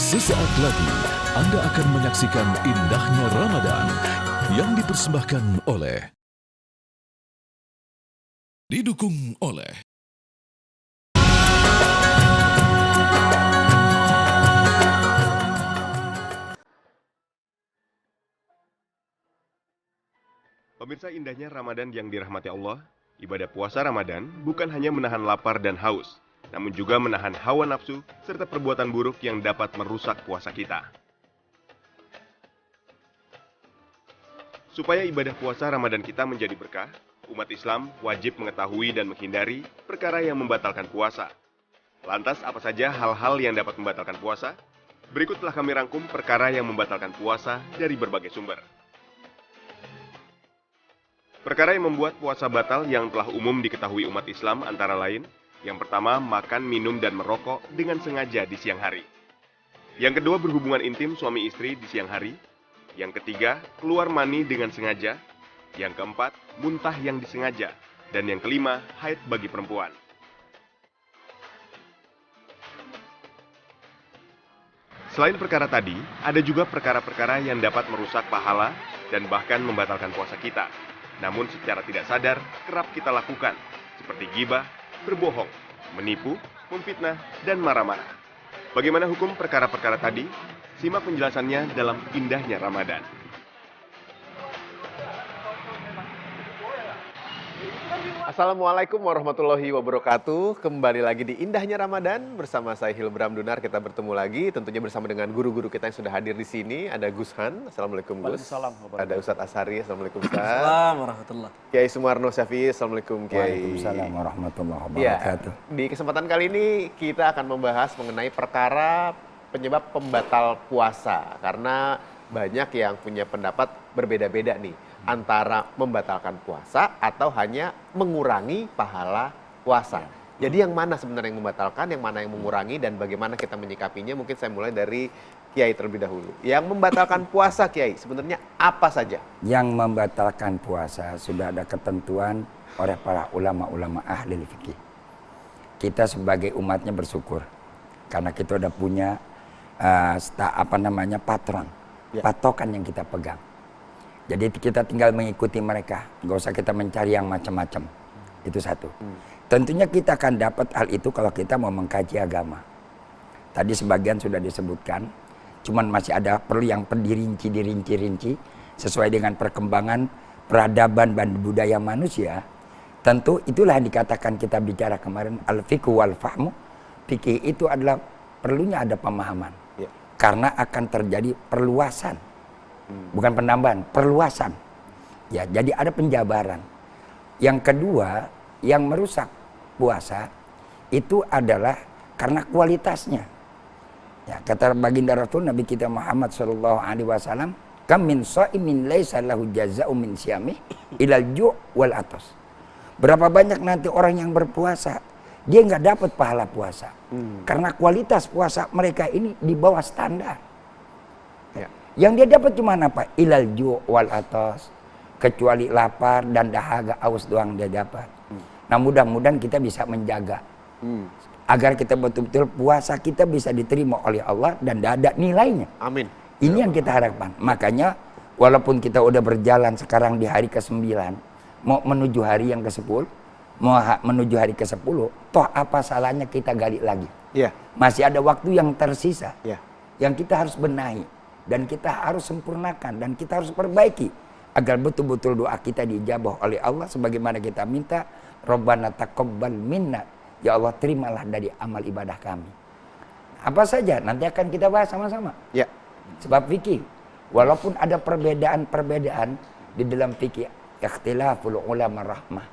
Sesaat lagi Anda akan menyaksikan indahnya Ramadan yang dipersembahkan oleh, didukung oleh Pemirsa, indahnya Ramadan yang dirahmati Allah, ibadah puasa Ramadan bukan hanya menahan lapar dan haus, namun juga menahan hawa nafsu serta perbuatan buruk yang dapat merusak puasa kita. Supaya ibadah puasa Ramadan kita menjadi berkah, umat Islam wajib mengetahui dan menghindari perkara yang membatalkan puasa. Lantas, apa saja hal-hal yang dapat membatalkan puasa? Berikut telah kami rangkum perkara yang membatalkan puasa dari berbagai sumber. Perkara yang membuat puasa batal yang telah umum diketahui umat Islam antara lain, yang pertama, makan, minum, dan merokok dengan sengaja di siang hari. Yang kedua, berhubungan intim suami istri di siang hari. Yang ketiga, keluar mani dengan sengaja. Yang keempat, muntah yang disengaja. Dan yang kelima, haid bagi perempuan. Selain perkara tadi, ada juga perkara-perkara yang dapat merusak pahala dan bahkan membatalkan puasa kita. Namun secara tidak sadar, kerap kita lakukan, seperti ghibah, berbohong, menipu, memfitnah, dan marah-marah. Bagaimana hukum perkara-perkara tadi? Simak penjelasannya dalam Indahnya Ramadan. Assalamualaikum warahmatullahi wabarakatuh. Kembali lagi di Indahnya Ramadan bersama saya Hilbram Dunar. Kita bertemu lagi tentunya bersama dengan guru-guru kita yang sudah hadir di sini. Ada Gus Han, assalamualaikum Gus. Ada Ustadz Asari, assalamualaikum Ustadz. Assalamualaikum warahmatullahi. Kiai Sumarno Syafi'i, assalamualaikum Kiai. Waalaikumsalam warahmatullahi Ya, wabarakatuh. di kesempatan kali ini kita akan membahas mengenai perkara penyebab pembatal puasa. Karena banyak yang punya pendapat berbeda-beda nih. Antara membatalkan puasa atau hanya mengurangi pahala puasa. Jadi yang mana sebenarnya yang membatalkan, yang mana yang mengurangi, dan bagaimana kita menyikapinya? Mungkin saya mulai dari Kiai terlebih dahulu. Yang membatalkan puasa, Kiai, sebenarnya apa saja? Yang membatalkan puasa sudah ada ketentuan oleh para ulama-ulama ahli fikih. Kita sebagai umatnya bersyukur karena kita udah punya patron, patokan yang kita pegang. Jadi kita tinggal mengikuti mereka, nggak usah kita mencari yang macam-macam. Itu satu. Tentunya kita akan dapat hal itu kalau kita mau mengkaji agama. Tadi sebagian sudah disebutkan, cuman masih ada perlu yang dirinci sesuai dengan perkembangan peradaban dan budaya manusia. Tentu itulah yang dikatakan kita bicara kemarin, al-fiqhu wal fahmu. Fikih itu adalah perlunya ada pemahaman. Karena akan terjadi perluasan. Bukan penambahan, perluasan. Ya, jadi ada penjabaran. Yang kedua, yang merusak puasa itu adalah karena kualitasnya. Ya, kata baginda Rasul Nabi kita Muhammad sallallahu alaihi wasallam, "Kam min shaimin laisa lahu jazaa'un min siyamih ilal ju' wal atas." Berapa banyak nanti orang yang berpuasa, dia nggak dapat pahala puasa. Karena kualitas puasa mereka ini di bawah standar. Yang dia dapat cuma apa? Ilal ju' wal atas. Kecuali lapar dan dahaga, aus doang dia dapat. Nah, mudah-mudahan kita bisa menjaga. Agar kita betul-betul puasa kita bisa diterima oleh Allah dan ada nilainya. Amin. Ini yang kita harapkan. Makanya walaupun kita udah berjalan sekarang di hari ke-9, mau menuju hari yang ke-10, mau menuju hari ke-10, toh apa salahnya kita gali lagi? Masih ada waktu yang tersisa. Yang kita harus benahi. Dan kita harus sempurnakan dan kita harus perbaiki agar betul-betul doa kita diijabah oleh Allah sebagaimana kita minta, Rabbana taqabbal minna, ya Allah terimalah dari amal ibadah kami. Apa saja nanti akan kita bahas sama-sama. Sebab fikih walaupun ada perbedaan di dalam fikih, ikhtilaful ulama rahmah.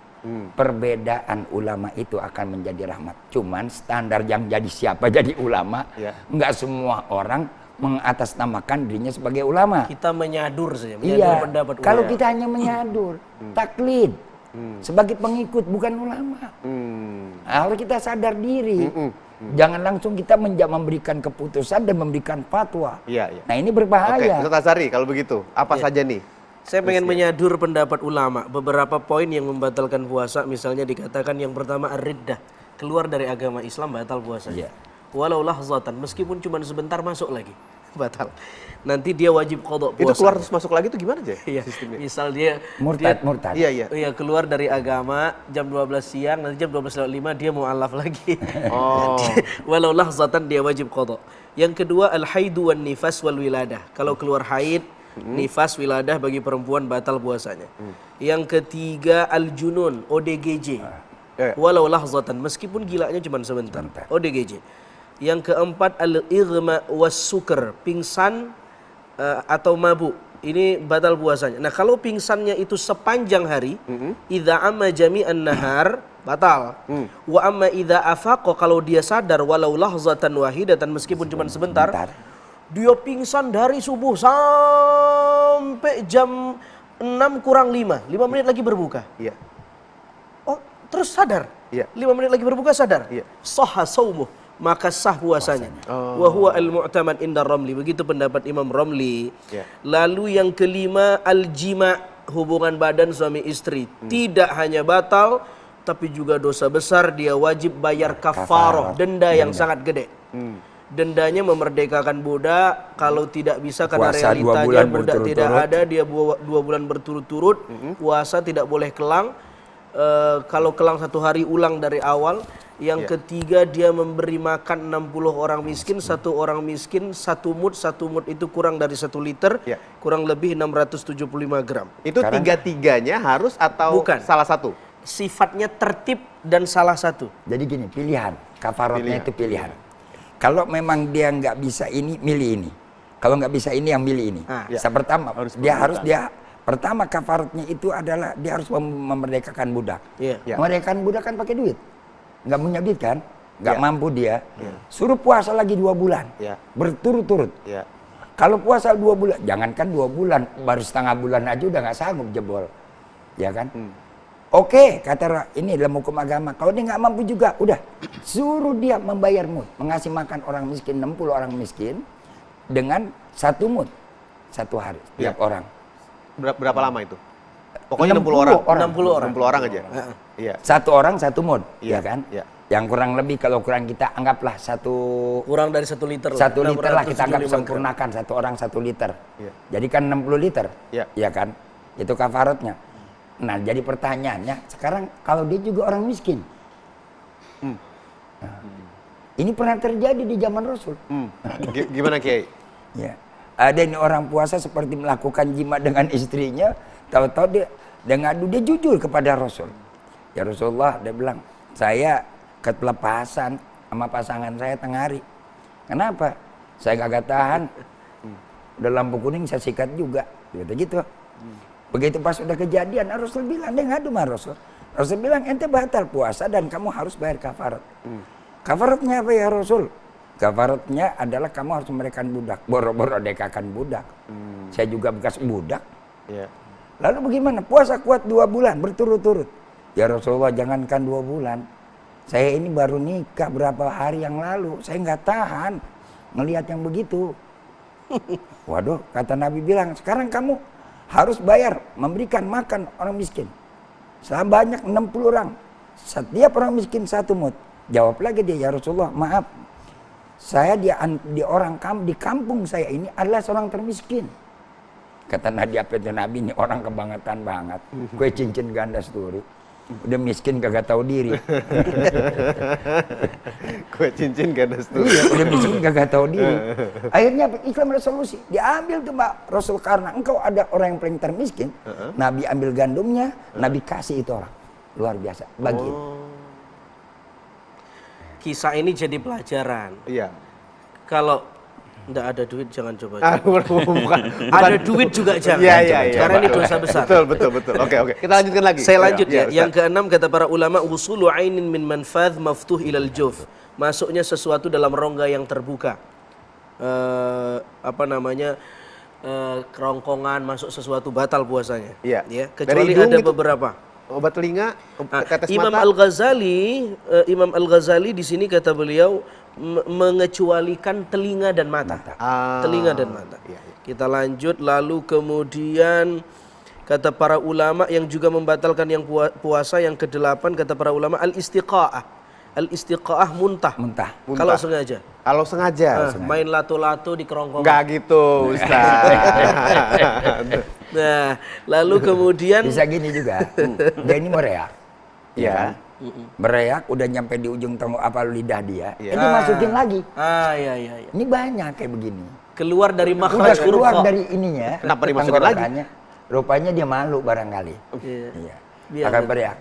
Perbedaan ulama itu akan menjadi rahmat. Cuman standar yang jadi siapa jadi ulama, enggak semua orang mengatasnamakan dirinya sebagai ulama. Kita menyadur saja, menyadur pendapat ulama. Kalau kita hanya menyadur, taklid sebagai pengikut bukan ulama. Harus kita sadar diri. Jangan langsung kita memberikan keputusan dan memberikan fatwa. Nah, ini berbahaya. Ustadz Asari, kalau begitu, apa saja nih? Saya pengen menyadur pendapat ulama. Beberapa poin yang membatalkan puasa, misalnya dikatakan yang pertama ar-riddah, keluar dari agama Islam batal puasa. walau lahzatan, meskipun cuma sebentar masuk lagi. Batal. Nanti dia wajib qadha puasa. Itu keluar terus masuk lagi itu gimana aja? Iya, Sistemnya. misal dia Murtad. Iya. keluar dari agama jam 12 siang, nanti jam 12.05 dia mu'alaf lagi. Oh. Walau lahzatan dia wajib qadha. Yang kedua al-haidu wan nifas wal wiladah. Kalau keluar haid, nifas, wiladah bagi perempuan batal puasanya. Yang ketiga al-junun, ODGJ. Walau lahzatan, meskipun gilanya cuma sebentar. ODGJ. Yang keempat al-ighma was sukr, pingsan atau mabuk. Ini batal puasanya. Nah, kalau pingsannya itu sepanjang hari, idza amma jami'an nahar batal. Wa amma idza afaqa, kalau dia sadar walau lahzatan wahidatan, meskipun cuma sebentar. Dia pingsan dari subuh sampai jam 6 kurang 5 menit lagi berbuka. Iya. Oh, terus sadar. Iya. 5 menit lagi berbuka sadar. Iya. Sahha saumuh, maka sah puasanya. Wa huwa al-mu'tamad inda Ramli, begitu pendapat Imam Ramli. Ya. Lalu yang kelima al-jima', hubungan badan suami istri. Tidak hanya batal tapi juga dosa besar, dia wajib bayar kafarah, denda yang sangat gede. Dendanya memerdekakan budak, kalau tidak bisa karena Puasa 2 realitanya bulan budak tidak berturut-turut. ada, dia 2 bulan berturut-turut. Puasa tidak boleh kelang. Kalau kelang 1 hari ulang dari awal. Yang ketiga dia memberi makan 60 orang miskin, 1 orang miskin 1 mud itu kurang dari 1 liter, kurang lebih 675 gram. Itu tiga-tiganya harus atau Bukan. salah satu? Sifatnya tertib dan salah satu. Jadi gini, pilihan. Kafaratnya itu pilihan. Kalau memang dia nggak bisa ini, milih ini. Kalau nggak bisa ini, yang milih ini. Pertama, pertama kafaratnya itu adalah dia harus memerdekakan budak. Memerdekakan budak kan pakai duit. Nggak punya duit kan? Nggak mampu dia. Suruh puasa lagi 2 bulan. Berturut-turut. Kalau puasa 2 bulan, jangankan 2 bulan, baru setengah bulan aja udah nggak sanggup jebol. Ya kan? Oke, kata ini dalam hukum agama. Kalau dia nggak mampu juga, udah suruh dia membayar mud, mengasih makan orang miskin 60 orang miskin dengan 1 mud 1 hari tiap orang. Berapa lama itu? Pokoknya 60 orang. 60 orang aja. Iya. 1 orang 1 mud, ya kan? Yang kurang lebih kalau kurang kita anggaplah kurang dari 1 liter. 1 liter lah kita anggap sempurnakan, 1 orang 1 liter. Jadi kan 60 liter, ya kan? Itu kafaratnya. Nah, jadi pertanyaannya, sekarang kalau dia juga orang miskin. Ini pernah terjadi di zaman Rasul. Gimana Kiai? Ya. Ada ini orang puasa seperti melakukan jima dengan istrinya, tahu-tahu dia jujur kepada Rasul. Ya Rasulullah, dia bilang, saya kelepasan sama pasangan saya tengah hari. Kenapa? Saya kagak tahan. Udah lampu kuning saya sikat juga. Gitu. Begitu pas udah kejadian, Rasul bilang, dia ngadu sama Rasul. Rasul bilang, ente batal puasa dan kamu harus bayar kafarat. Kafaratnya apa ya Rasul? Kafaratnya adalah kamu harus memberikan budak. Boro-boro dekakan budak. Saya juga bekas budak. Lalu bagaimana? Puasa kuat 2 bulan berturut-turut. Ya Rasulullah, jangankan 2 bulan. Saya ini baru nikah berapa hari yang lalu. Saya nggak tahan ngelihat yang begitu. Waduh, kata Nabi bilang, sekarang kamu harus bayar, memberikan makan orang miskin. Sebanyak 60 orang. Setiap orang miskin 1 mud. Jawab lagi dia, ya Rasulullah, maaf. Saya di kampung saya ini adalah seorang termiskin. Kata Nabi, apa itu Nabi ini orang kebangetan banget. Kue cincin ganda seturi. Udah miskin kagak tahu diri. Kue cincin ganda seturi. Iya, udah miskin kagak tahu diri. Akhirnya Islam ada solusi. Diambil tuh Mbak Rasul, karena engkau ada orang yang paling termiskin. Nabi ambil gandumnya, Nabi kasih itu orang. Luar biasa. Bagiin. Kisah ini jadi pelajaran. Iya. Kalau nggak ada duit jangan coba. Bukan. Ada duit juga jangan. Iya. Karena ini dosa besar. Betul. Oke. Kita lanjutkan lagi. Saya lanjut ya. Yang keenam kata para ulama, usulu ainin min manfadh maftuh ilal juf. Masuknya sesuatu dalam rongga yang terbuka. Kerongkongan, masuk sesuatu batal puasanya. Iya. Ya, kecuali ada beberapa. Obat telinga, tetes Imam mata. Imam Al-Ghazali di sini kata beliau mengecualikan telinga dan mata. Telinga dan mata. Kita lanjut, lalu kemudian kata para ulama yang juga membatalkan yang puasa yang ke-8, kata para ulama al-istiqa'ah. Al-istiqaah muntah. Muntah. Kalau sengaja. Kalau sengaja. Main lato-lato di kerongkongan. Enggak gitu, Ustaz. Nah, lalu kemudian Bisa gini juga. Dia ini mau reak. Iya. kan? Bereak udah nyampe di ujung lidah dia. Iya. Itu masukin lagi. iya. Ini banyak kayak begini. Keluar dari Udah makhraj huruf keluar kha. dari ininya. Kenapa dimasukin lagi? tenggorokannya. Rupanya dia malu barangkali. Iya. Iya. Biar Akan gitu. bereak.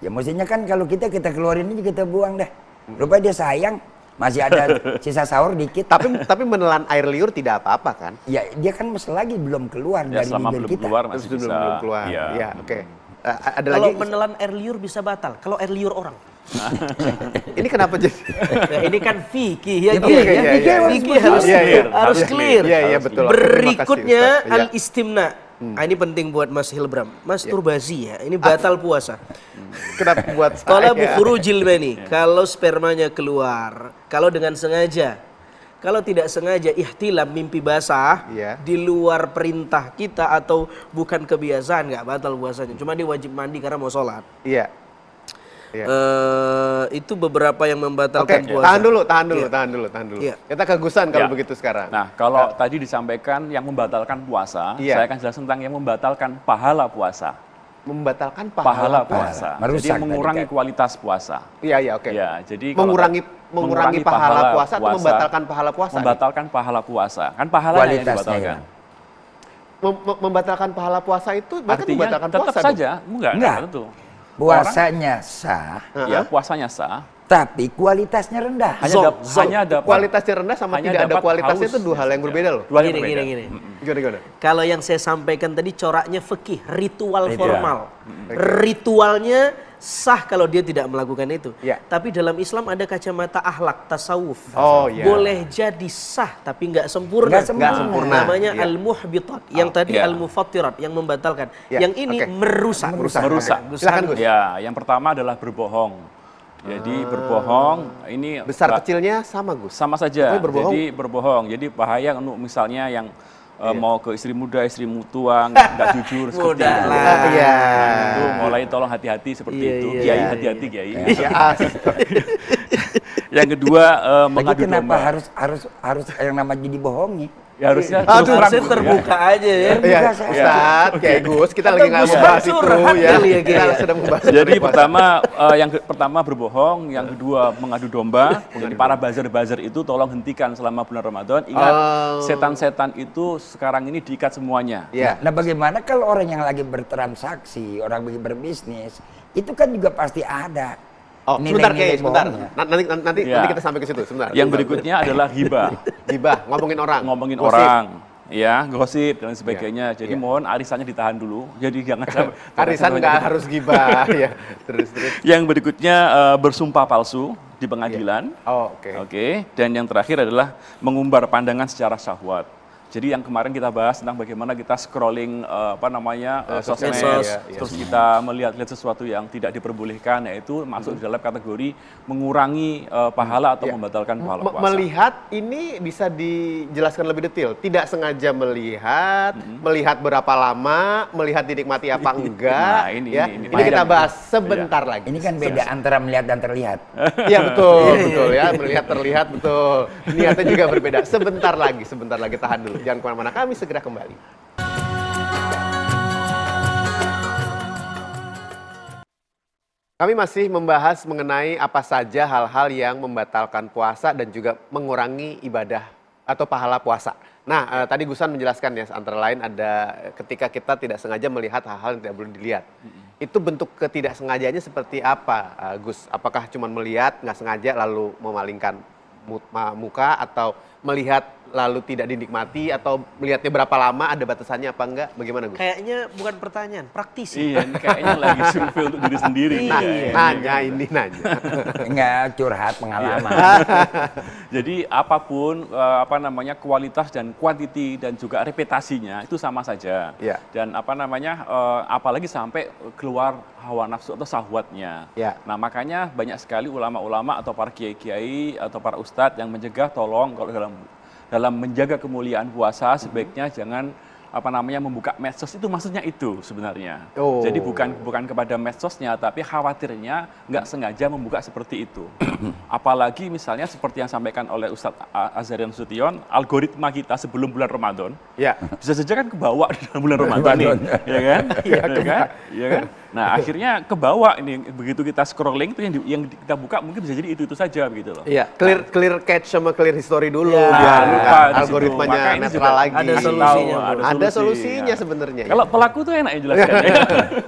Ya mestinya kan kalau kita keluarin ini kita buang dah. Rupanya dia sayang. Masih ada sisa sahur dikit. Tapi menelan air liur tidak apa-apa kan? Ya dia kan mesti lagi belum keluar Ya dari selama bibir belum kita. keluar masih Terus bisa. belum keluar. Iya. Iya, oke. Ada Kalau lagi? menelan air liur bisa batal. Kalau air liur orang. Ini kenapa jadi? Nah, ini kan fikih ya, Ya, Kiai, fikih, ya. fikih harus Fikih betul. harus Iya, iya. harus Harus clear. Iya, iya betul. Berikutnya Terima kasih, Ustaz. Iya. al-istimna. Nah, ini penting buat Mas Hilbram. Masturbasi ya. Ini batal puasa. Kenapa buat saya? Kalau bukhrujil mani, kalau spermanya keluar, kalau dengan sengaja, kalau tidak sengaja ihtilam mimpi basah Iya. di luar perintah kita atau bukan kebiasaan nggak batal puasanya. Cuma dia wajib mandi karena mau sholat. Iya. Iya. Itu beberapa yang Oke, membatalkan puasa. tahan dulu. Iya. Kita ke Gusan kalau Ya. begitu sekarang. Nah, kalau tadi disampaikan yang membatalkan puasa, Iya. saya akan jelaskan tentang yang membatalkan pahala puasa. Membatalkan Pahala puasa. puasa. Merusak Jadi tadi mengurangi kan. kualitas puasa. Iya, iya, oke. Ya, jadi kalau Mengurangi pahala puasa atau membatalkan pahala puasa? Membatalkan pahala puasa. Kan pahalanya yang Kualitasnya dibatalkan. ya. Membatalkan pahala puasa itu berarti Artinya membatalkan tetap puasa saja, enggak Enggak. tentu. Puasanya sah, Ya, puasanya sah. tapi kualitasnya rendah. Hanya dapat Kualitasnya rendah sama hanya tidak ada dapat kualitasnya haus itu dua hal yang biasanya. berbeda loh. Dua hal yang Gini, berbeda. gini. Gimana? Kalau yang saya sampaikan tadi coraknya fikih, ritual Ritual. formal. Ritualnya sah kalau dia tidak melakukan itu. Ya. Tapi dalam Islam ada kacamata akhlak, tasawuf. Oh, ya. Boleh jadi sah tapi nggak sempurna. Nggak sempurna. Nggak sempurna. Namanya Ya. al-muhbitat. Yang tadi ya. al-mufattirat, yang membatalkan. Ya, Yang ini oke. merusak. Merusak. Silakan, Gus. Ya, yang pertama adalah berbohong. Jadi berbohong ini Besar kecilnya sama, Gus. sama saja. Oh, berbohong. Jadi berbohong. Jadi bahaya untuk misalnya yang mau ke istri muda, istri tua, nggak jujur seperti Muda itu. lah. Iya. Itu mulai tolong hati-hati seperti Iya, itu. iya, Kiai iya, hati-hati Kiai. Iya. Yang kedua Lagi mengadu kenapa domba. harus yang nama jadi bohongi? Ya harusnya Aduh, terus terang Harusnya gitu ya. terbuka aja ya. Iya, Bukan, Ustaz, kayak Gus, kita lagi nggak Gus membahas Mansur, itu ya. kali ya, Kita Kiai. sedang membahas. Jadi mengenai puasa. yang pertama berbohong, yang kedua mengadu domba. Jadi para buzzer-buzzer itu tolong hentikan selama bulan Ramadan. Ingat, Oh. setan-setan itu sekarang ini diikat semuanya. Iya. Nah bagaimana kalau orang yang lagi bertransaksi, orang lagi berbisnis, itu kan juga pasti ada. Oh, nilai-nilai sebentar Kiai, sebentar. bohongnya. Nanti Ya. kita sampai ke situ, sebentar. Yang berikutnya adalah hibah, Gibah, ngomongin orang. ngomongin Gosip. orang, ya gosip dan sebagainya. Jadi Iya. mohon arisannya ditahan dulu. Jadi jangan sampai Arisan nggak harus gibah, ya. Terus. Yang berikutnya bersumpah palsu di pengadilan. Oh, oke. Oke, dan yang terakhir adalah mengumbar pandangan secara syahwat. Jadi yang kemarin kita bahas tentang bagaimana kita scrolling sosmed, sosial media, iya. terus kita melihat-lihat sesuatu yang tidak diperbolehkan, yaitu masuk di dalam kategori mengurangi pahala atau Iya. membatalkan pahala puasa. Melihat ini bisa dijelaskan lebih detail. Tidak sengaja melihat berapa lama, melihat dinikmati apa enggak. Nah, ini ya. ini Ini kita panjang. bahas sebentar lagi. Ini kan beda antara melihat dan terlihat. Iya betul ya, melihat terlihat betul. Niatnya juga berbeda. Sebentar lagi tahan dulu. Jangan kemana-mana, kami segera kembali. Kami masih membahas mengenai apa saja hal-hal yang membatalkan puasa dan juga mengurangi ibadah atau pahala puasa. Nah, tadi Gusan menjelaskan ya, antara lain ada ketika kita tidak sengaja melihat hal-hal yang tidak boleh dilihat. Itu bentuk ketidaksengajaannya seperti apa, Gus? Apakah cuma melihat, nggak sengaja lalu memalingkan muka, atau melihat lalu tidak dinikmati, atau melihatnya berapa lama, ada batasannya apa enggak? Bagaimana, Gus? Kayaknya bukan pertanyaan, praktisi. Iya, ini kayaknya lagi survei untuk diri sendiri. Nah, Ya, ini nanya. Enggak curhat pengalaman. Jadi apapun kualitas dan kuantiti dan juga reputasinya itu sama saja. Iya. Dan apalagi sampai keluar hawa nafsu atau syahwatnya. Iya. Nah, makanya banyak sekali ulama-ulama atau para kiai-kiai atau para ustadz yang mencegah, tolong kalau dalam menjaga kemuliaan puasa sebaiknya jangan membuka medsos itu maksudnya itu sebenarnya. Oh. Jadi bukan kepada medsosnya, tapi khawatirnya nggak sengaja membuka seperti itu. Apalagi misalnya seperti yang sampaikan oleh Ustadz Azharian Sution, algoritma kita sebelum bulan Ramadan Ya. bisa saja kan kebawa di dalam bulan Ramadan nih, ya kan? Iya kan? Nah akhirnya kebawa ini begitu kita scrolling itu yang kita buka mungkin bisa jadi itu saja begitu loh. Iya, clear cache sama clear history dulu Ya. biar Lupa nggak di situ. algoritmanya Maka ini netral juga lagi. ada kasih solusinya, tahu, Bro. Ada solusinya ya. sebenarnya. Kalau pelaku tuh enak ya jelaskan.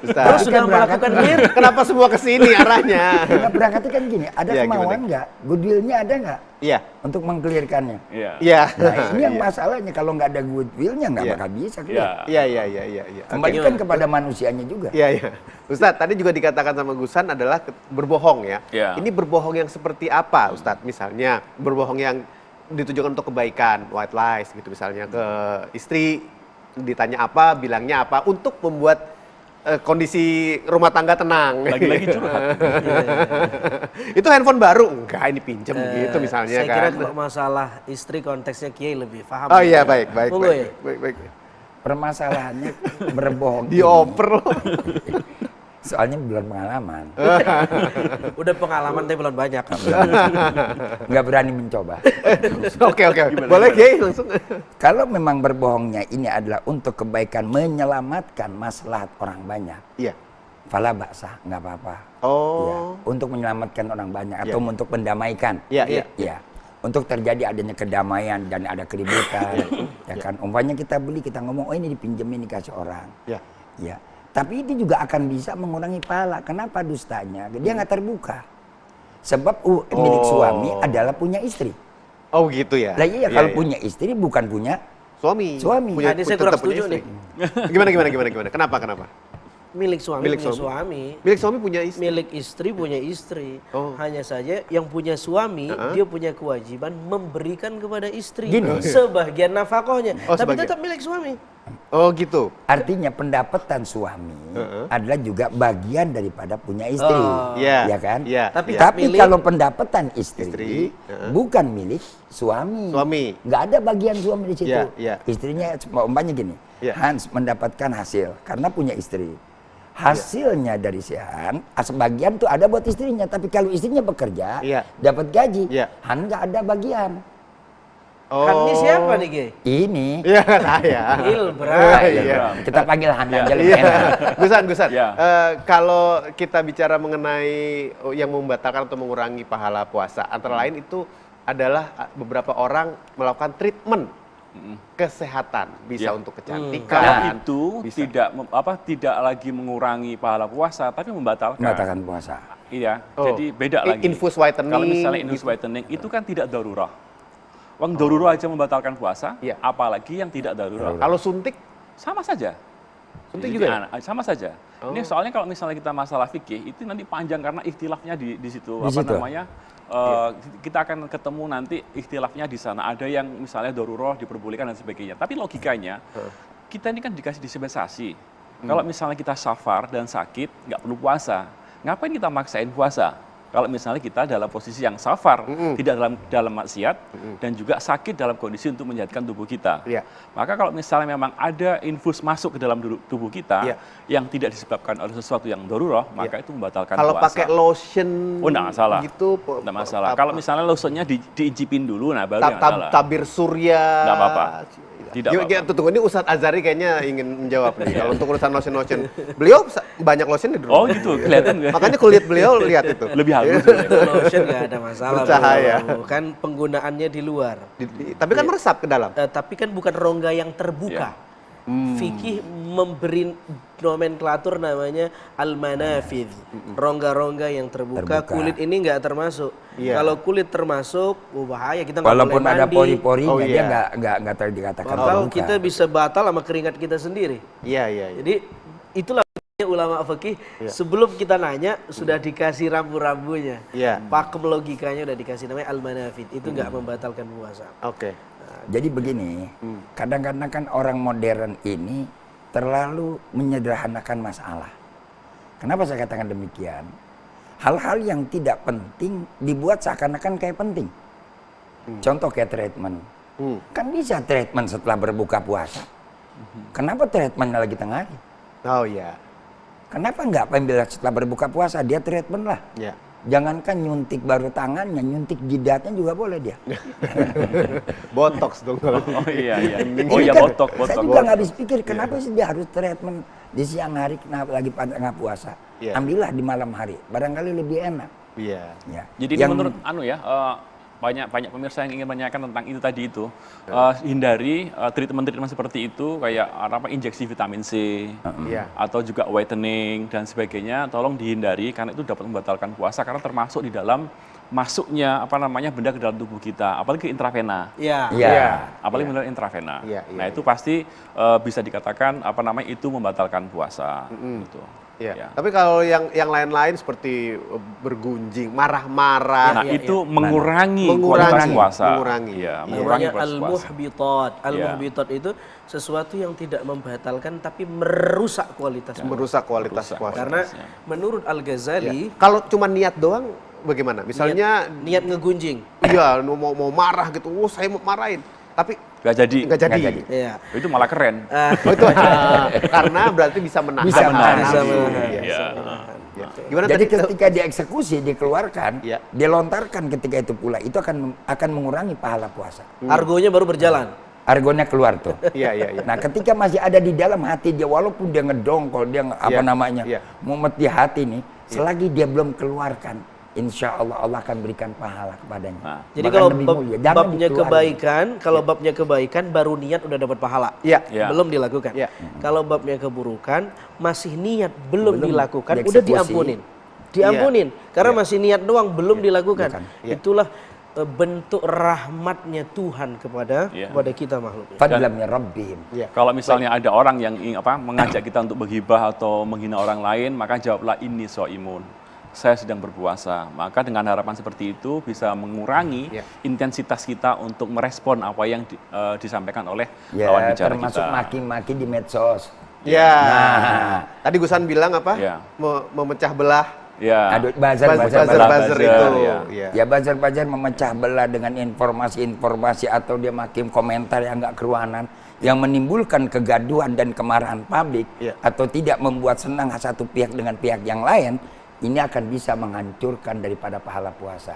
Ustaz. Terus sudah melakukan clear. Kenapa semua ke sini arahnya? Nggak berangkatnya kan gini, ada Iya, kemauan gimana? nggak? Goodwill-nya ada nggak Iya. untuk mengkelirkannya? Iya. Iya. Nah ini yang Iya. masalahnya, kalau nggak ada goodwill-nya nggak Iya. bakal bisa Iya. clear. Iya. Kembali kan kepada manusianya juga. Iya. Ustadz, tadi juga dikatakan sama Gusan adalah berbohong ya. Iya. Ini berbohong yang seperti apa, Ustadz? Misalnya berbohong yang ditujukan untuk kebaikan, white lies gitu misalnya ke istri ditanya apa, bilangnya apa untuk membuat kondisi rumah tangga tenang. Lagi-lagi curhat. Itu handphone baru? Enggak, ini pinjem gitu misalnya Saya kan. kira kalau masalah istri konteksnya Kiai lebih paham. Oh iya, baik. Monggo ya. Baik. Permasalahannya berbohong. Dioper loh. Soalnya belum pengalaman, Udah pengalaman tapi belum banyak. nggak berani mencoba. Oke. Boleh Kiai langsung. Kalau memang berbohongnya ini adalah untuk kebaikan, menyelamatkan maslahat orang banyak, Iya. fala baksa, nggak apa-apa. Oh. Ya, untuk menyelamatkan orang banyak atau Iya. untuk mendamaikan. Iya. Ya, untuk terjadi adanya kedamaian dan ada keributan, ya kan. Umpamanya kita beli, kita ngomong, oh ini dipinjemin dikasih orang. Iya. Ya, tapi itu juga akan bisa mengurangi pahala. Kenapa dustanya? Dia nggak terbuka. Sebab milik suami adalah punya istri. Oh gitu ya. Lah iya, kalau punya istri bukan punya suami. Suami. Punya, Nah, ini saya kurang tetap punya setuju istri. Gimana? Kenapa? Milik suami Milik punya suami. suami. Milik suami punya istri. Milik istri punya istri. Oh. Hanya saja yang punya suami dia punya kewajiban memberikan kepada istri Gini. sebagian nafkahnya. Oh, Tapi sebagian. tetap milik suami. Oh gitu. Artinya pendapatan suami adalah juga bagian daripada punya istri. Oh. Iya. Ya kan? Iya. Tapi iya. Tapi milik- kalau pendapatan istri, Istri, bukan milik suami. Suami. Nggak ada bagian suami di situ. Iya, iya. Istrinya umpamanya gini, Iya. Hans mendapatkan hasil karena punya istri. Hasilnya dari si Han, sebagian tuh ada buat istrinya. Tapi kalau istrinya bekerja, Iya. dapat gaji, Iya. Han nggak ada bagian. Oh. Han ini siapa nih, Ge? Ini Iya saya. Ilbra. Iya. kita panggil Han aja lebih Iya. enak. Gusan. Iya. Kalau kita bicara mengenai yang membatalkan atau mengurangi pahala puasa, antara lain itu adalah beberapa orang melakukan treatment kesehatan, bisa Iya. untuk Kalau kecantikan. itu bisa. tidak lagi mengurangi pahala puasa, tapi membatalkan. Mengatakan puasa. Iya, Oh. jadi beda lagi. Infus whitening. Kalau misalnya infus gitu. whitening itu kan tidak darurah. Wong darurah aja membatalkan puasa, Iya. apalagi yang tidak darurah. Kalau suntik, Sama saja. Suntik Jadi, juga ya? sama saja. Oh. Ini soalnya kalau misalnya kita masalah fikih itu nanti panjang karena ikhtilafnya di situ. Di situ. Kita akan ketemu nanti ikhtilafnya di sana. Ada yang misalnya darurah diperbolehkan dan sebagainya. Tapi logikanya kita ini kan dikasih dispensasi. Kalau misalnya kita safar dan sakit nggak perlu puasa, ngapain kita maksain puasa? Kalau misalnya kita dalam posisi yang safar, tidak dalam maksiat, dan juga sakit dalam kondisi untuk menyehatkan tubuh kita. Iya. Maka kalau misalnya memang ada infus masuk ke dalam tubuh kita Iya. yang tidak disebabkan oleh sesuatu yang darurah, maka itu membatalkan kalau puasa. pakai lotion Oh, enggak masalah. gitu, Enggak masalah. Kalau misalnya lotionnya diicipin dulu, nah baru yang masalah. tabir surya. Nggak apa-apa. Tidak apa-apa. Tunggu, ini Ustadz Azhari kayaknya ingin menjawab nih. Kalau untuk urusan lotion. Beliau banyak lotion di rumah. Oh gitu, kelihatan nggak? Makanya kulit beliau lihat itu. Lebih halus. Lotion nggak ada masalah. Bercahaya. Bro. Kan penggunaannya di luar. Tapi kan meresap ke dalam. Tapi kan bukan rongga yang terbuka. Fikih memberi nomenklatur namanya al-manafidh. Rongga-rongga yang terbuka. Terbuka. Kulit ini nggak termasuk. Iya. Kalau kulit termasuk, bahaya kita nggak boleh Walaupun ada mandi. pori-porinya, Oh, dia iya. nggak dikatakan Bakal terbuka. kita bisa batal sama keringat kita sendiri. Iya. Jadi itulah ulama fikih sebelum kita nanya sudah dikasih rambu-rambunya. Iya. Pakem logikanya udah dikasih namanya al-manafid. Itu nggak membatalkan puasa. Oke. Jadi begini, kadang-kadang kan orang modern ini terlalu menyederhanakan masalah. Kenapa saya katakan demikian? Hal-hal yang tidak penting dibuat seakan-akan kayak penting. Contoh kayak treatment. Kan bisa treatment setelah berbuka puasa. Kenapa treatmentnya lagi tengah hari? Oh iya. Kenapa nggak apabila setelah berbuka puasa dia treatment lah? Ya. Jangankan nyuntik baru tangannya, nyuntik jidatnya juga boleh dia. Botox dong kalau. Oh iya iya. Ini Oh iya kan botok Saya botok. juga nggak habis pikir kenapa sih dia harus treatment di siang hari, kenapa lagi pada tengah puasa? Iya. Ambillah di malam hari, barangkali lebih enak. Iya. Ya. Jadi ini menurut banyak pemirsa yang ingin menanyakan tentang itu tadi itu, hindari treatment seperti itu kayak injeksi vitamin C Iya. atau juga whitening dan sebagainya, tolong dihindari karena itu dapat membatalkan puasa karena termasuk di dalam masuknya benda ke dalam tubuh kita, apalagi intravena. Ya. Iya. Apalagi benar intravena. Iya, iya, Nah, itu pasti bisa dikatakan itu membatalkan puasa gitu. Iya. Ya. Tapi kalau yang lain-lain seperti bergunjing, marah-marah, Nah, itu mengurangi kualitas puasa. Mengurangi. Iya, Namanya mengurangi kualitas puasa. al-muhbitat. Al-muhbitat itu sesuatu yang tidak membatalkan tapi merusak kualitas puasa. merusak kualitas Merusak puasa. Karena menurut Al-Ghazali, Kalau cuma niat doang bagaimana? Misalnya niat ngegunjing. iya mau marah gitu, saya mau marahin, tapi Nggak jadi. nggak jadi. Iya. Itu malah keren. Oh, itu karena berarti bisa menahan. Bisa menahan. nafsu. Bisa menahan. Iya. Iya. Iya. Gimana Jadi tadi? ketika dieksekusi, dikeluarkan, Iya. dilontarkan ketika itu pula, itu akan mengurangi pahala puasa. Argonya baru berjalan. Argonya keluar tuh. Iya, iya, iya. Nah, ketika masih ada di dalam hati dia, walaupun dia ngedongkol, dia Iya. mumet di hati nih, selagi dia belum keluarkan, insya Allah Allah akan berikan pahala kepadanya. Nah, Jadi Bahkan kalau lebih mulia. Jangan babnya dikeluarin. kebaikan, kalau babnya kebaikan baru niat udah dapat pahala. Iya. Ya. Belum dilakukan. Iya. Kalau babnya keburukan, masih niat belum Belum dilakukan, dieksekusi. udah diampunin. Diampunin karena Iya. masih niat doang belum dilakukan. Bukan. Iya. Itulah bentuk rahmatnya Tuhan kepada Iya. kita makhluknya. Fadlam min rabbihim. Iya. Kalau misalnya ada orang yang mengajak kita untuk berghibah atau menghina orang lain, maka jawablah inni shaimun. Saya sedang berpuasa. Maka dengan harapan seperti itu bisa mengurangi Ya. intensitas kita untuk merespon apa yang disampaikan oleh Ya, lawan bicara termasuk kita. maki-maki di medsos. Iya. Nah. Tadi Gusan bilang apa? Iya. Memecah belah Ya. Aduh, buzzer buzzer itu. ya. Iya. Ya buzzer memecah belah dengan informasi-informasi atau dia makin komentar yang nggak keruanan yang menimbulkan kegaduhan dan kemarahan publik Iya. atau tidak membuat senang satu pihak dengan pihak yang lain, ini akan bisa menghancurkan daripada pahala puasa.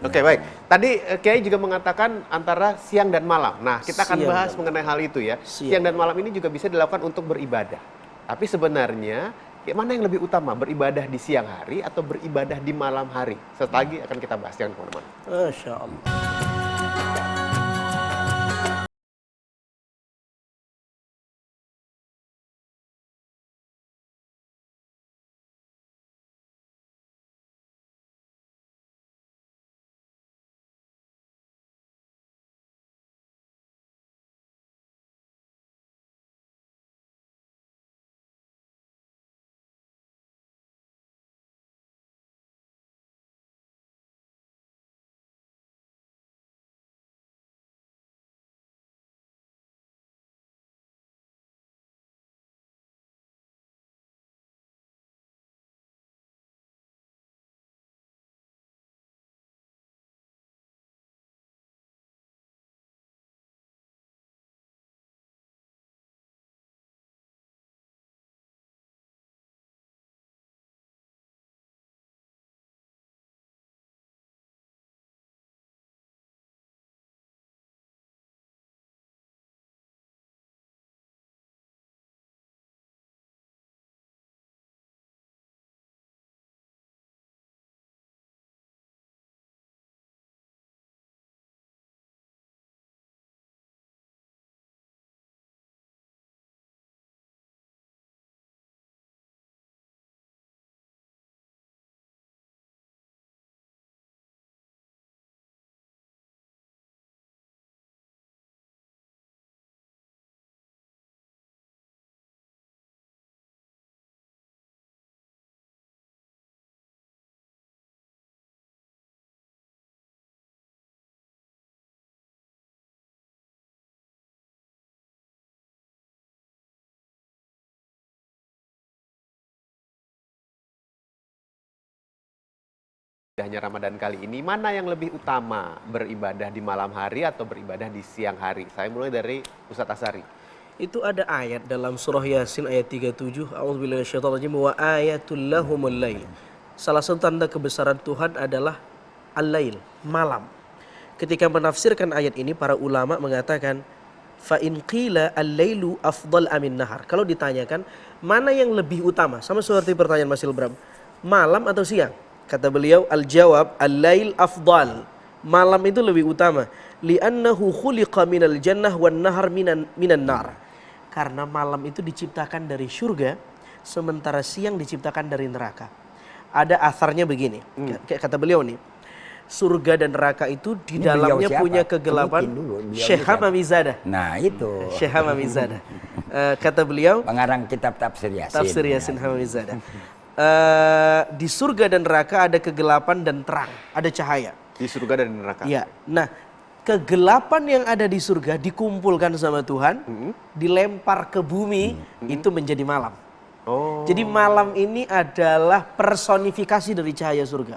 Oke, baik. Tadi Kiai juga mengatakan antara siang dan malam. Nah, kita akan Siang bahas dan mengenai hal itu ya. Siang. Siang dan malam ini juga bisa dilakukan untuk beribadah. Tapi sebenarnya mana yang lebih utama, beribadah di siang hari atau beribadah di malam hari? Setelah lagi akan kita bahas, jangan kemana-mana. Masya Allah. Hanya Ramadan kali ini, mana yang lebih utama, beribadah di malam hari atau beribadah di siang hari? Saya mulai dari Ustadz Asari. Itu ada ayat dalam surah Yasin ayat 37, A'udzubillahi minasyaitonir rajim, wa ayatul lahumul lail. Salah satu tanda kebesaran Tuhan adalah al-lail, malam. Ketika menafsirkan ayat ini, para ulama mengatakan fa in qila al-lailu afdal amin nahar. Kalau ditanyakan mana yang lebih utama, sama seperti pertanyaan Mas Ilbram, malam atau siang? Kata beliau, al-jawab al-lail afdal. Malam itu lebih utama. Li'annahu khuliqa minal jannah wan nahar minan nar. Karena malam itu diciptakan dari surga, sementara siang diciptakan dari neraka. Ada asarnya begini, kata beliau nih, surga dan neraka itu di Ini dalamnya beliau punya siapa? kegelapan. Sebutin dulu, beliau Syekh siapa? Hamawizadah. Nah itu. Syekh Hamawizadah. Kata beliau, Pengarang kitab Tafsir Yasin. Tafsir Yasin Hamawizadah. Di surga dan neraka ada kegelapan dan terang, ada cahaya. Di surga dan di neraka. Ya, nah kegelapan yang ada di surga dikumpulkan sama Tuhan, dilempar ke bumi, itu menjadi malam. Oh. Jadi malam ini adalah personifikasi dari cahaya surga.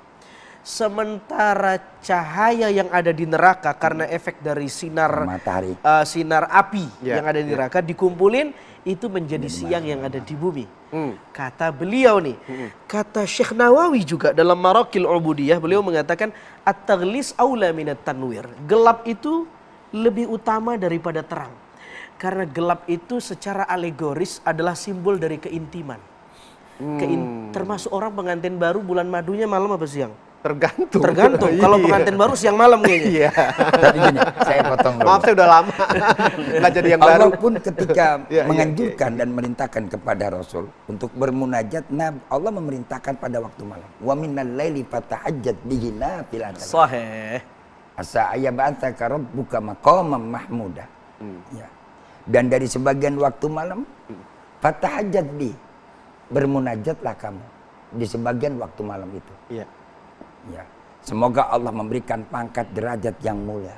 Sementara cahaya yang ada di neraka karena efek dari sinar Matahari. sinar api Ya, yang ada di neraka dikumpulin, itu menjadi siang yang ada di bumi. Kata beliau nih, kata Syekh Nawawi juga dalam Maraqil Ubudiyah, beliau mengatakan at-taghlis aula minat tanwir. Gelap itu lebih utama daripada terang. Karena gelap itu secara alegoris adalah simbol dari keintiman. Termasuk orang pengantin baru bulan madunya malam apa siang? Tergantung. Tergantung. Kalau Iya. pengantin baru siang malam kayaknya. Iya. Tapi gini, saya potong dulu. Maaf saya udah lama. Nggak jadi yang baru. Allah pun ketika Iya, menganjurkan dan merintahkan kepada Rasul untuk bermunajat, Allah memerintahkan pada waktu malam. Wa minal laili fatahajjat bihi nafilatan. Sahih. Asa ayyab'atsaka rabbuka maqaman mahmuda. Ya. Dan dari sebagian waktu malam, fatahajjat bi, bermunajatlah kamu di sebagian waktu malam itu. Iya. Ya. Semoga Allah memberikan pangkat derajat yang mulia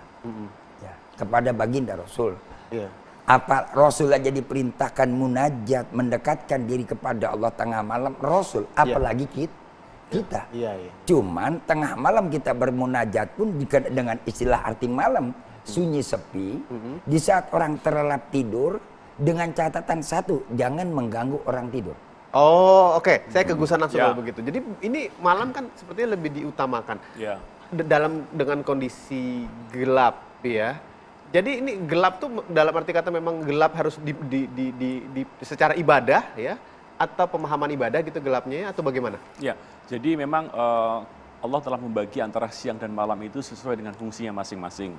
ya, kepada baginda Rasul. Iya. Apa Rasul aja diperintahkan munajat, mendekatkan diri kepada Allah tengah malam, Rasul, apalagi kita. Iya, iya. Cuman tengah malam kita bermunajat pun jika dengan istilah arti malam, sunyi sepi, di saat orang terlelap tidur, dengan catatan satu, jangan mengganggu orang tidur. Oh, oke. Saya kegusan langsung Ya. kalau begitu. Jadi ini malam kan sepertinya lebih diutamakan. Ya. Dengan kondisi gelap ya. Jadi ini gelap tuh dalam arti kata memang gelap harus secara ibadah ya, atau pemahaman ibadah gitu gelapnya atau bagaimana? Ya, jadi memang Allah telah membagi antara siang dan malam itu sesuai dengan fungsinya masing-masing.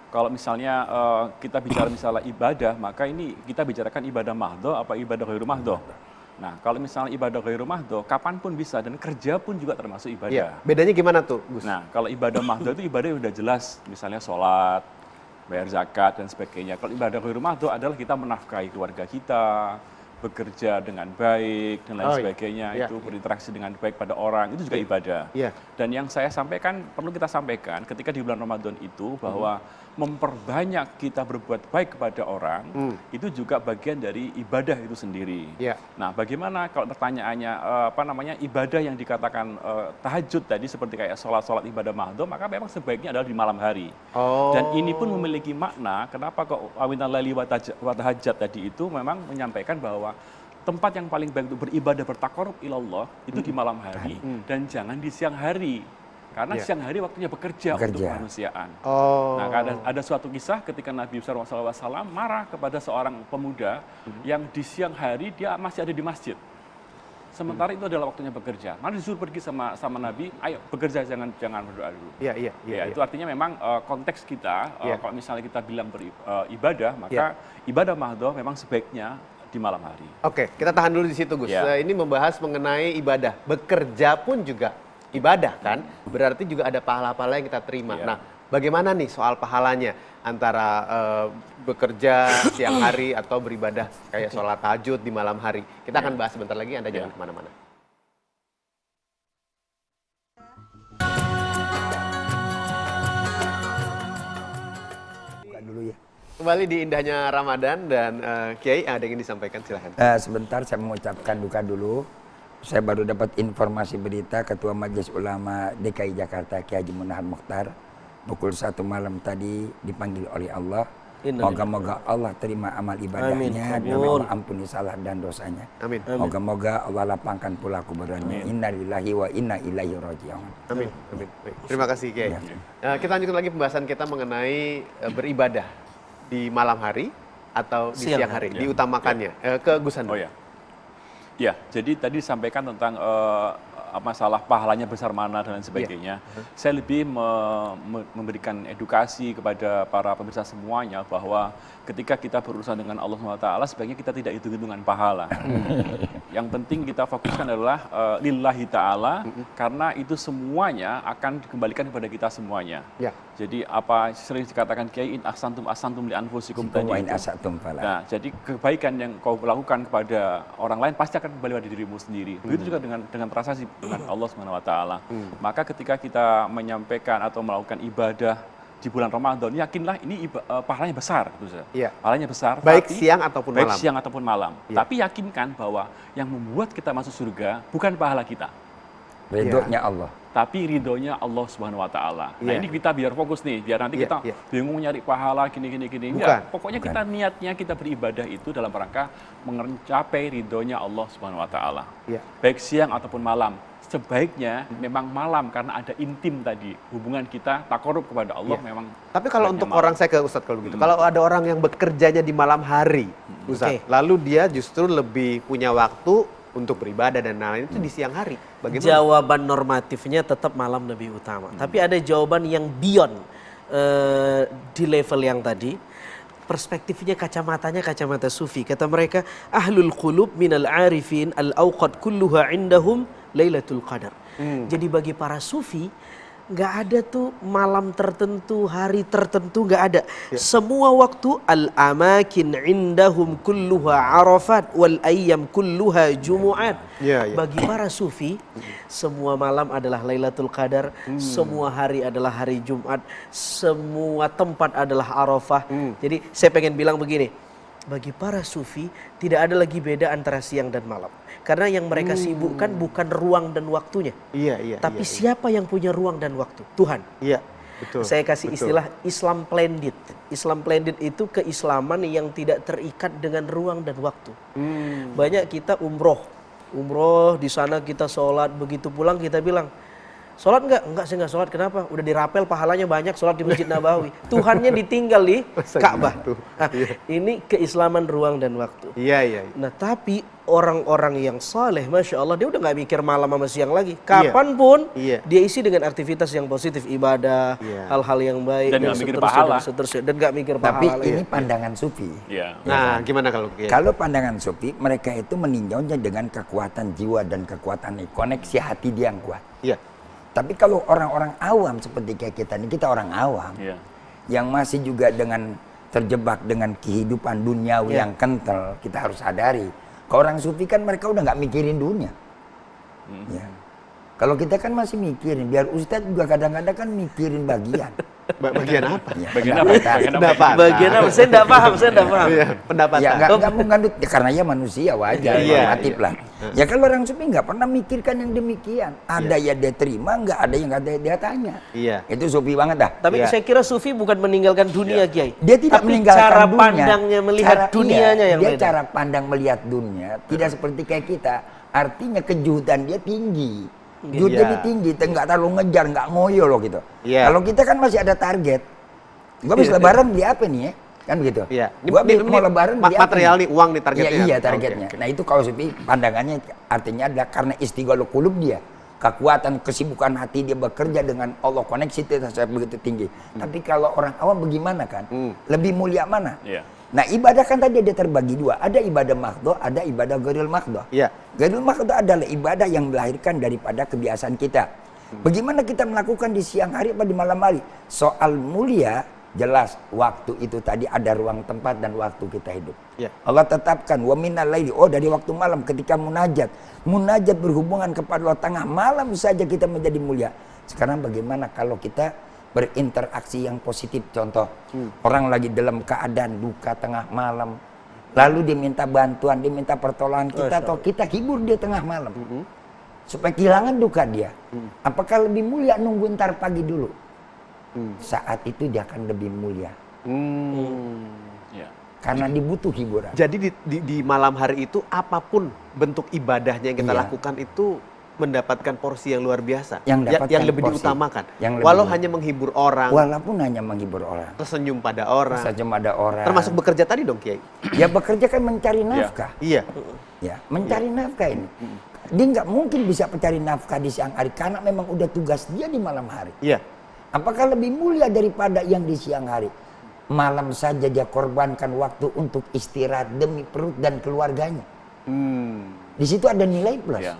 Kalau misalnya kita bicara misalnya ibadah, maka ini kita bicarakan ibadah mahdoh apa ibadah ghairu mahdoh. Nah, kalau misalnya ibadah ghairu mahdoh, kapanpun bisa dan kerja pun juga termasuk ibadah. Iya. Bedanya gimana tuh, Gus? Nah, kalau ibadah mahdoh itu ibadah yang udah jelas, misalnya sholat, bayar zakat dan sebagainya. Kalau ibadah ghairu mahdoh adalah kita menafkahi keluarga kita, bekerja dengan baik dan lain sebagainya, iya. itu berinteraksi dengan baik pada orang, itu juga ibadah. Iya. Dan yang saya sampaikan, perlu kita sampaikan ketika di bulan Ramadan itu bahwa memperbanyak kita berbuat baik kepada orang, itu juga bagian dari ibadah itu sendiri. Iya. Nah, bagaimana kalau pertanyaannya ibadah yang dikatakan tahajud tadi seperti kayak sholat ibadah mahdoh, maka memang sebaiknya adalah di malam hari. Oh. Dan ini pun memiliki makna kenapa kok awinal laili wa tahajjat tadi itu memang menyampaikan bahwa tempat yang paling baik untuk beribadah bertaqarrub ilallah itu di malam hari dan jangan di siang hari. Karena siang hari waktunya bekerja untuk kemanusiaan. Oh. Nah, ada suatu kisah ketika Nabi SAW marah kepada seorang pemuda yang di siang hari dia masih ada di masjid. Sementara itu adalah waktunya bekerja. Maka disuruh pergi sama Nabi, ayo bekerja, jangan berdoa dulu. Iya. Itu artinya memang konteks kita, kalau misalnya kita bilang beribadah, maka ibadah mahdoh memang sebaiknya di malam hari. Oke, kita tahan dulu di situ, Gus. Ya. Ini membahas mengenai ibadah. Bekerja pun juga ibadah kan? Berarti juga ada pahala-pahala yang kita terima. Ya. Nah, bagaimana nih soal pahalanya antara bekerja siang hari atau beribadah kayak sholat tahajud di malam hari? Kita akan bahas sebentar lagi, Anda jangan kemana-mana. Buka dulu ya. Kembali di indahnya Ramadan dan Kiai ada yang ingin disampaikan, silahkan. Sebentar saya mengucapkan duka dulu. Saya baru dapat informasi berita Ketua Majelis Ulama DKI Jakarta Kiai Haji Munahar Mukhtar pukul 1 malam tadi dipanggil oleh Allah Moga-moga Allah terima amal ibadahnya dan Amin. Allah ampuni salah dan dosanya. Amin. Moga-moga Allah lapangkan pula kuburannya. Innalillahi wa inna ilaihi raji'un. Amin. Amin. Baik. Terima kasih Kiai. Kita lanjutkan lagi pembahasan kita mengenai beribadah di malam hari atau di siang hari, diutamakannya. Ke Gus Handul. Oh ya. Ya, jadi tadi disampaikan tentang masalah pahalanya besar mana dan lain sebagainya. Saya lebih memberikan edukasi kepada para pemirsa semuanya bahwa ketika kita berurusan dengan Allah SWT, sebaiknya kita tidak hitung-hitungan pahala. Yang penting kita fokuskan adalah lillahi ta'ala, karena itu semuanya akan dikembalikan kepada kita semuanya. Ya. Jadi apa sering dikatakan Kiai, in ahsantum li anfusikum tadi Wa in itu. asatum fala. Nah, jadi kebaikan yang kau lakukan kepada orang lain pasti akan kembali pada dirimu sendiri. Begitu juga dengan transaksi dengan Allah Subhanahu wa taala. Maka ketika kita menyampaikan atau melakukan ibadah di bulan Ramadan, yakinlah ini pahalanya besar, gitu Ustaz. Iya. Pahalanya besar, Baik tapi- siang ataupun baik malam. siang ataupun malam. Iya. Tapi yakinkan bahwa yang membuat kita masuk surga bukan pahala kita, Ridhonya Allah. tapi ridhonya Allah Subhanahu wa taala. Nah, Iya. ini kita biar fokus nih, biar nanti Iya, kita iya. bingung nyari pahala gini. Bukan. Enggak, pokoknya kita niatnya kita beribadah itu dalam rangka mencapai ridhonya Allah Subhanahu wa taala. Iya. Baik siang ataupun malam. Sebaiknya memang malam karena ada intim tadi. Hubungan kita takorup kepada Allah Iya. memang. Tapi kalau sebaiknya untuk malam. orang, saya ke Ustadz kalau gitu, kalau ada orang yang bekerjanya di malam hari, Ustadz, lalu dia justru lebih punya waktu untuk beribadah dan lain itu di siang hari, bagaimana? Jawaban normatifnya tetap malam lebih utama. Tapi ada jawaban yang beyond di level yang tadi. Perspektifnya kacamata sufi. Kata mereka, ahlul qulub minal arifin al-awqat kulluha indahum Lailatul Qadar. Jadi bagi para sufi, nggak ada tuh malam tertentu, hari tertentu, nggak ada. Semua waktu al-amakin indahum kulluha arafat wal ayyam kulluha jumu'at. Ya, ya. Bagi para sufi, semua malam adalah Lailatul Qadar, semua hari adalah hari Jumat, semua tempat adalah Arafah. Jadi saya pengen bilang begini, bagi para sufi tidak ada lagi beda antara siang dan malam. Karena yang mereka sibukkan bukan ruang dan waktunya. Iya. Tapi siapa yang punya ruang dan waktu? Tuhan. Iya, betul. Saya kasih betul. istilah Islam Splendid. Islam Splendid itu keislaman yang tidak terikat dengan ruang dan waktu. Banyak kita umroh di sana kita sholat, begitu pulang kita bilang, sholat nggak? Enggak, saya nggak sholat. Kenapa? Udah dirapel pahalanya banyak sholat di Masjid Nabawi. Tuhannya ditinggal di Ka'bah. Nah, ini keislaman ruang dan waktu. Iya. Nah, tapi orang-orang yang saleh, Masya Allah, dia udah nggak mikir malam sama siang lagi. Kapanpun Iya. dia isi dengan aktivitas yang positif, ibadah, Iya. hal-hal yang baik, Dan nggak mikir seterusnya, pahala. dan seterusnya. Dan nggak mikir Tapi pahala. ini pandangan sufi. Ya. Nah, gimana kalau Kiai? Kalau pandangan sufi, mereka itu meninjaunya dengan kekuatan jiwa dan kekuatan koneksi hati dia yang kuat. Iya. Tapi kalau orang-orang awam seperti kayak kita ini, kita orang awam Iya. yang masih juga dengan terjebak dengan kehidupan duniawi yang kental, kita harus sadari. Kalau orang sufi kan mereka udah nggak mikirin dunia. Ya. Kalau kita kan masih mikirin, biar Ustadz juga kadang-kadang kan mikirin bagian. Bagian apa? Ya, Bagian apa? pendapatan. Bagian apa? Pendapat. Bagian apa? Saya enggak paham, Iya, pendapatan. Ya nggak mengandut, ya, karena ya manusia wajar, Iya, normatif iya. lah. Ya kalau orang sufi nggak pernah mikirkan yang demikian. Ada ya dia terima, nggak ada yang nggak dia tanya. Iya. Itu sufi banget dah. Tapi Iya. saya kira sufi bukan meninggalkan dunia, Kiai. Dia tidak tapi meninggalkan cara dunia. pandangnya melihat dunianya yang dia beda. cara pandang melihat dunia tidak seperti kayak kita. Artinya kejutan dia tinggi. Kejutan dia tinggi, nggak terlalu ngejar, nggak ngoyo loh gitu. Iya. Kalau kita kan masih ada target. Gua habis lebaran beli apa nih ya? Kan begitu. Iya. Gua mau lebaran beli apa material nih? nih, uang nih targetnya. Iya, Oke, targetnya. oke. Nah itu kalau sufi pandangannya artinya adalah karena istighalul qulub dia. Kekuatan kesibukan hati dia bekerja dengan Allah, koneksitas begitu tinggi. Tapi kalau orang awam bagaimana kan? Lebih mulia mana? Iya. Nah ibadah kan tadi ada terbagi dua. Ada ibadah mahdhah, ada ibadah ghairil mahdhah. Iya. Ghairil mahdhah adalah ibadah yang melahirkan daripada kebiasaan kita. Bagaimana kita melakukan di siang hari atau di malam hari? Soal mulia, jelas waktu itu tadi ada ruang tempat dan waktu kita hidup. Ya. Allah tetapkan wa minal laili, dari waktu malam ketika munajat. Munajat berhubungan kepada Allah tengah malam saja kita menjadi mulia. Sekarang bagaimana kalau kita berinteraksi yang positif? Contoh, orang lagi dalam keadaan duka tengah malam, lalu dia minta bantuan, dia minta pertolongan kita, atau kita hibur dia tengah malam supaya kehilangan duka dia. Apakah lebih mulia nunggu ntar pagi dulu? Saat itu dia akan lebih mulia. Ya. Karena dibutuh hiburan. Jadi di malam hari itu apapun bentuk ibadahnya yang kita Iya. lakukan itu mendapatkan porsi yang luar biasa. Yang dapatkan lebih porsi. diutamakan. Yang lebih Walau diutamakan. hanya menghibur orang, Walaupun hanya menghibur orang. tersenyum pada orang. Saja ada orang. Termasuk bekerja tadi dong, Kiai. Ya bekerja kan mencari nafkah. Iya. Ya, mencari nafkah ini. Dia nggak mungkin bisa mencari nafkah di siang hari karena memang udah tugas dia di malam hari. Iya. Apakah lebih mulia daripada yang di siang hari? Malam saja dia korbankan waktu untuk istirahat demi perut dan keluarganya. Di situ ada nilai plus. Ya.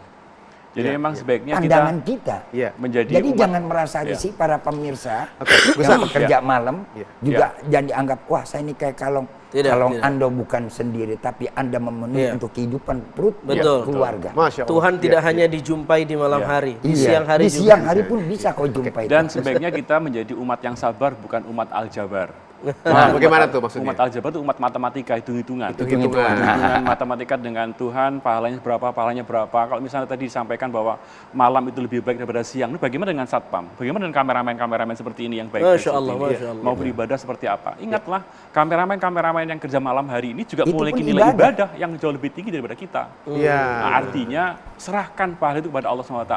Jadi Ya, memang ya. sebaiknya Pandangan kita kita. Iya. menjadi Jadi umat- jangan merasa Ya. risih para pemirsa Oke, yang bekerja malam Ya. juga jangan dianggap wah saya ini kayak kalong. Tidak, Kalong tidak. Anda bukan sendiri tapi Anda memenuhi Ya. untuk kehidupan perut dan Betul. keluarga. Masya Allah. Tuhan Iya, tidak iya. hanya dijumpai di malam Iya. hari, di Iya, siang hari di juga. siang hari pun bisa kau jumpai. Dan itu. sebaiknya kita menjadi umat yang sabar, bukan umat aljabar. Nah, bagaimana tuh maksudnya? Umat aljabar itu umat matematika, hitung-hitungan. Hitung-hitungan. Hitung-hitungan matematika dengan Tuhan, pahalanya berapa. Kalau misalnya tadi disampaikan bahwa malam itu lebih baik daripada siang, ini bagaimana dengan satpam? Bagaimana dengan kameramen seperti ini yang baik? Masya seperti Allah, ini? Masya Allah. Mau beribadah seperti apa? Ingatlah, kameramen yang kerja malam hari ini juga Itu memiliki pun nilai ibadah. ibadah yang jauh lebih tinggi daripada kita. Iya. Nah, artinya serahkan pahala itu kepada Allah SWT,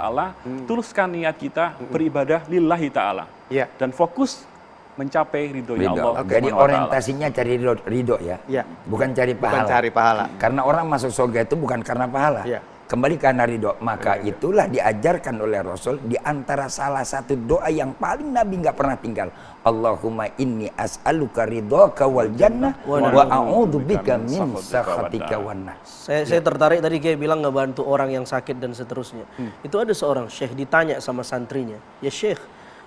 tuluskan niat kita beribadah lillahi ta'ala. Iya. Dan fokus mencapai ridhonya Ridho. Allah. Jadi Subhanahu wa ta'ala. orientasinya cari ridho ya. Iya. Bukan cari Bukan pahala. cari pahala. Karena orang masuk surga itu bukan karena pahala. Iya. Kembali karena ridho. Maka itulah diajarkan oleh Rasul di antara salah satu doa yang paling Nabi nggak pernah tinggal. Allahumma inni as'aluka ridhoka wal jannah wa a'udzubika min sakhatika wan nar. Saya tertarik tadi kayak bilang ngebantu orang yang sakit dan seterusnya. Itu ada seorang syekh ditanya sama santrinya, ya syekh,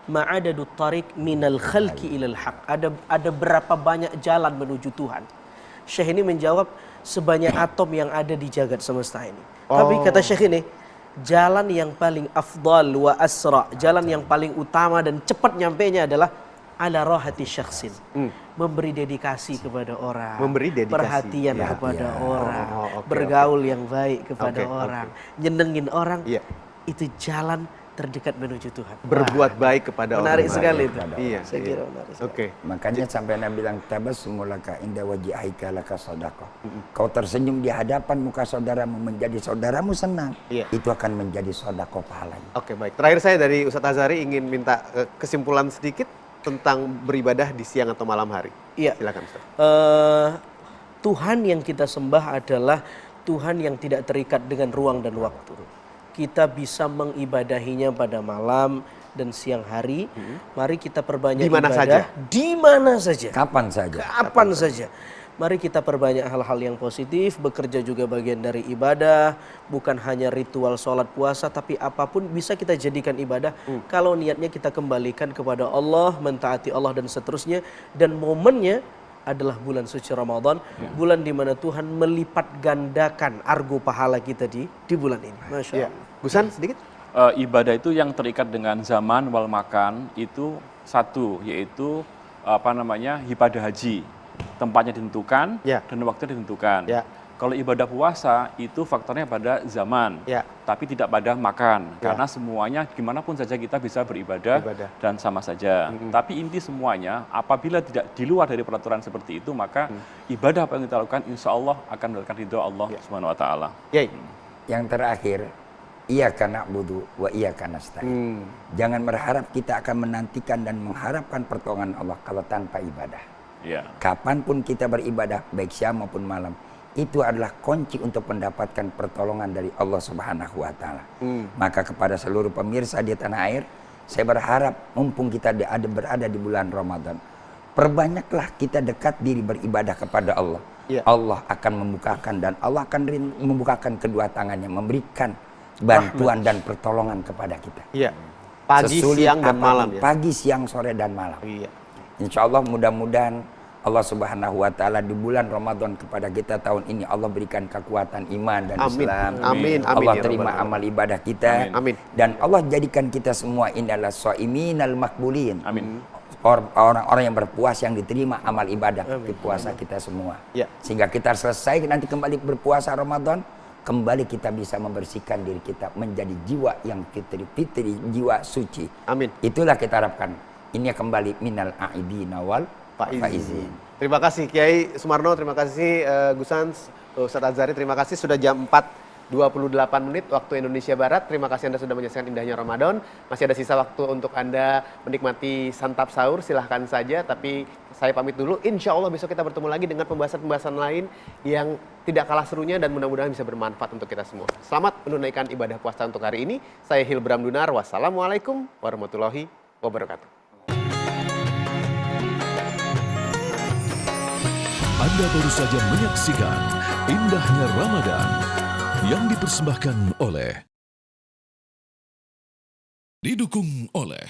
ma'adadu tariq minal khalqi ilal haq. Ada berapa banyak jalan menuju Tuhan? Syekh ini menjawab sebanyak atom yang ada di jagat semesta ini. Tapi kata syekh ini, jalan yang paling afdal wa asra, jalan yang paling utama dan cepat nyampainya adalah ala rohati syakhsin. Memberi dedikasi kepada orang. Memberi dedikasi. Perhatian Ya. kepada orang. oke, bergaul yang baik kepada Oke, orang. Nyenengin orang. Iya. Itu jalan terdekat menuju Tuhan. Berbuat baik kepada orang Menarik lain. sekali itu. Iya. Saya kira menarik sekali. Oke. Makanya sampai Nabi bilang tabassumulaka inda wajhika laka sadaqah. Kau tersenyum di hadapan muka saudaramu menjadi saudaramu senang. Iya. Itu akan menjadi sedekah pahalanya. Oke, baik. Terakhir saya dari Ustadz Azhari ingin minta kesimpulan sedikit tentang beribadah di siang atau malam hari. Iya. Silakan Ustaz. Tuhan yang kita sembah adalah Tuhan yang tidak terikat dengan ruang dan waktu. Kita bisa mengibadahinya pada malam dan siang hari. Mari kita perbanyak Di mana ibadah saja? di mana saja. Kapan saja. Kapan saja. Mari kita perbanyak hal-hal yang positif, bekerja juga bagian dari ibadah, bukan hanya ritual sholat puasa, tapi apapun bisa kita jadikan ibadah. Kalau niatnya kita kembalikan kepada Allah, mentaati Allah dan seterusnya. Dan momennya adalah bulan suci Ramadan, bulan di mana Tuhan melipat gandakan argo pahala kita di bulan ini. Masya Iya. Allah. Gusan sedikit? Ibadah itu yang terikat dengan zaman wal makan itu satu, yaitu ibadah haji. Tempatnya ditentukan Ya. dan waktunya ditentukan. Ya. Kalau ibadah puasa itu faktornya pada zaman, Ya. tapi tidak pada makan. Ya. Karena semuanya gimana pun saja kita bisa beribadah Ibadah. dan sama saja. Tapi inti semuanya apabila tidak di luar dari peraturan seperti itu, maka ibadah apa yang kita lakukan insya Allah akan mendapatkan ridho Allah Subhanahu Wa Taala. Yai. Yang terakhir, iyyaka na'budu wa iyyaka nasta'in. Jangan berharap kita akan menantikan dan mengharapkan pertolongan Allah kalau tanpa ibadah. Ya. Kapanpun kita beribadah, baik siang maupun malam, itu adalah kunci untuk mendapatkan pertolongan dari Allah Subhanahu wa Ta'ala. Maka kepada seluruh pemirsa di tanah air, saya berharap mumpung kita berada di bulan Ramadan, perbanyaklah kita dekat diri beribadah kepada Allah. Ya. Allah akan membukakan dan Allah akan membukakan kedua tangannya, memberikan bantuan dan pertolongan kepada kita. Iya. Pagi, Sesulit siang, dan apapun, malam ya. Pagi, siang, sore, dan malam. Iya. Insya Allah mudah-mudahan Allah Subhanahu wa Ta'ala di bulan Ramadan kepada kita tahun ini Allah berikan kekuatan iman dan Amin. Islam. Amin. Amin. Allah Ya terima Rabbal amal ibadah kita. Amin. Dan Allah jadikan kita semua ini adalah shaiminal makbulin. Amin. Orang-orang yang berpuasa yang diterima amal ibadah di puasa kita semua. Ya. Sehingga kita selesai nanti kembali berpuasa Ramadan, kembali kita bisa membersihkan diri kita menjadi jiwa yang fitri, jiwa suci. Amin. Itulah kita harapkan. Ini kembali minal aidina wal Pak Pak Izi. Izi. Terima kasih Kiai Sumarno, terima kasih Gusans, Ustadz Azhari, terima kasih sudah jam 4:28 waktu Indonesia Barat. Terima kasih Anda sudah menyaksikan indahnya Ramadan. Masih ada sisa waktu untuk Anda menikmati santap sahur, silahkan saja. Tapi saya pamit dulu. Insya Allah besok kita bertemu lagi dengan pembahasan-pembahasan lain yang tidak kalah serunya dan mudah-mudahan bisa bermanfaat untuk kita semua. Selamat menunaikan ibadah puasa untuk hari ini. Saya Hilbram Dunar. Wassalamualaikum warahmatullahi wabarakatuh. Anda baru saja menyaksikan Indahnya Ramadan yang dipersembahkan oleh didukung oleh